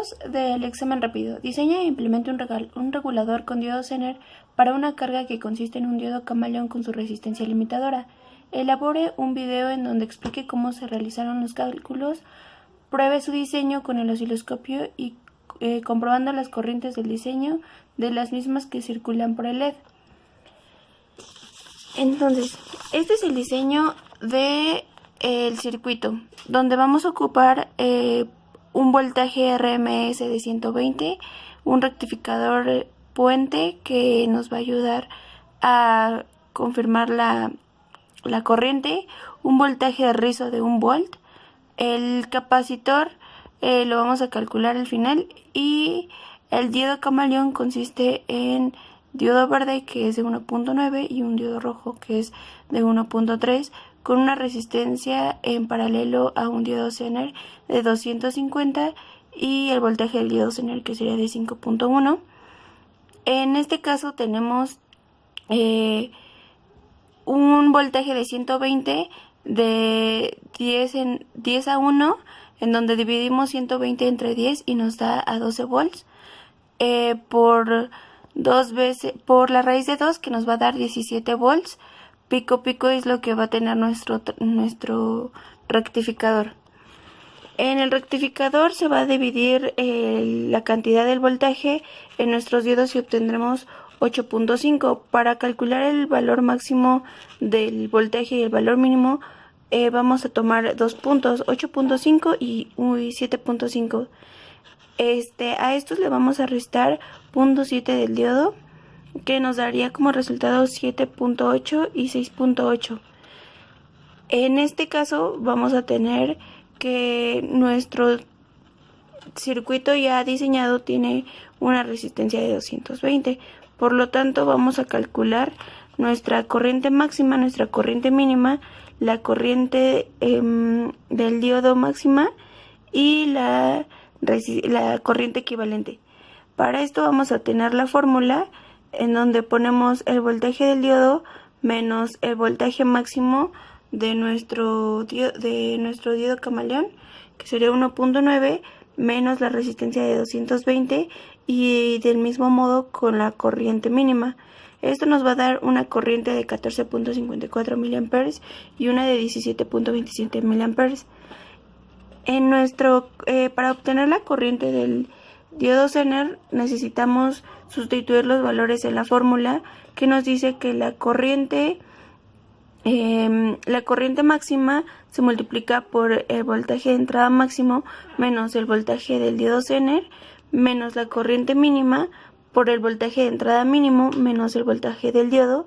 Resultados del examen rápido. Diseña e implementa un regulador con diodo Zener para una carga que consiste en un diodo camaleón con su resistencia limitadora. Elabore un video en donde explique cómo se realizaron los cálculos. Pruebe su diseño con el osciloscopio y comprobando las corrientes del diseño de las mismas que circulan por el LED. Entonces, este es el diseño del circuito, donde vamos a ocupar un voltaje RMS de 120, un rectificador puente que nos va a ayudar a confirmar la corriente, un voltaje de rizo de 1 volt, el capacitor lo vamos a calcular al final, y el diodo camaleón consiste en diodo verde, que es de 1.9, y un diodo rojo, que es de 1.3, con una resistencia en paralelo a un diodo Zener de 250 y el voltaje del diodo Zener, que sería de 5.1. En este caso tenemos un voltaje de 120 de 10 a 1, en donde dividimos 120 entre 10 y nos da a 12 volts, por la raíz de 2, que nos va a dar 17 volts. Pico es lo que va a tener nuestro rectificador. En el rectificador se va a dividir la cantidad del voltaje en nuestros diodos y obtendremos 8.5. Para calcular el valor máximo del voltaje y el valor mínimo, vamos a tomar 2 puntos, 8.5 y 7.5. A estos le vamos a restar 0.7 del diodo, que nos daría como resultado 7.8 y 6.8. En este caso vamos a tener que nuestro circuito ya diseñado tiene una resistencia de 220, por lo tanto vamos a calcular nuestra corriente máxima, nuestra corriente mínima, la corriente del diodo máxima y la corriente equivalente. Para esto vamos a tener la fórmula en donde ponemos el voltaje del diodo menos el voltaje máximo de nuestro diodo camaleón, que sería 1.9, menos la resistencia de 220, y del mismo modo con la corriente mínima. Esto nos va a dar una corriente de 14.54 mA y una de 17.27 mA. Para obtener la corriente del diodo Zener necesitamos sustituir los valores en la fórmula, que nos dice que la corriente máxima se multiplica por el voltaje de entrada máximo menos el voltaje del diodo Zener, menos la corriente mínima por el voltaje de entrada mínimo menos el voltaje del diodo,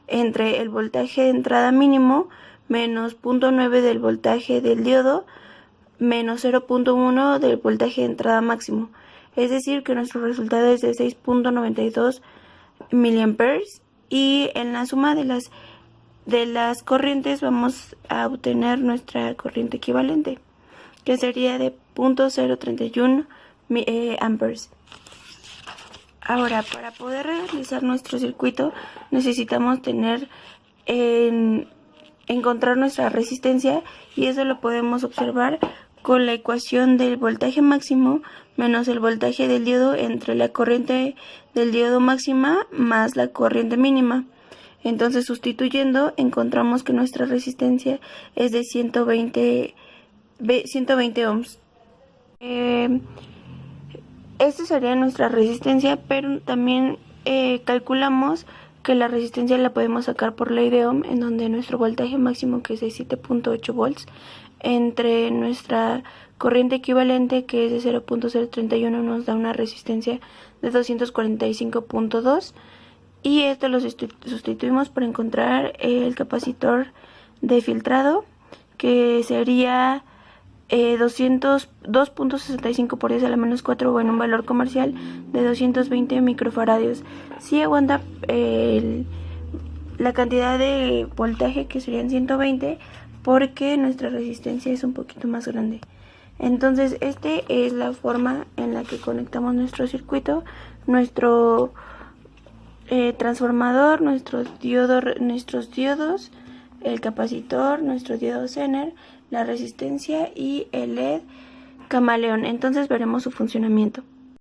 entre el voltaje de entrada mínimo menos 0.9 del voltaje del diodo menos 0.1 del voltaje de entrada máximo. Es decir, que nuestro resultado es de 6.92 mA, y en la suma de las corrientes vamos a obtener nuestra corriente equivalente, que sería de 0.031 amperes. Ahora, para poder realizar nuestro circuito necesitamos encontrar nuestra resistencia, y eso lo podemos observar con la ecuación del voltaje máximo menos el voltaje del diodo entre la corriente del diodo máxima más la corriente mínima. Entonces, sustituyendo, encontramos que nuestra resistencia es de 120 ohms. Esta sería nuestra resistencia, pero también calculamos que la resistencia la podemos sacar por ley de Ohm, en donde nuestro voltaje máximo, que es de 7.8 volts, entre nuestra corriente equivalente, que es de 0.031, nos da una resistencia de 245.2, y esto lo sustituimos para encontrar el capacitor de filtrado, que sería 2.65 por 10 a la menos 4, o en un valor comercial de 220 microfaradios. Si aguanta la cantidad de voltaje, que serían 120, porque nuestra resistencia es un poquito más grande. Entonces, esta es la forma en la que conectamos nuestro circuito, nuestro transformador, nuestros diodos, el capacitor, nuestro diodo Zener, la resistencia y el LED camaleón. Entonces veremos su funcionamiento.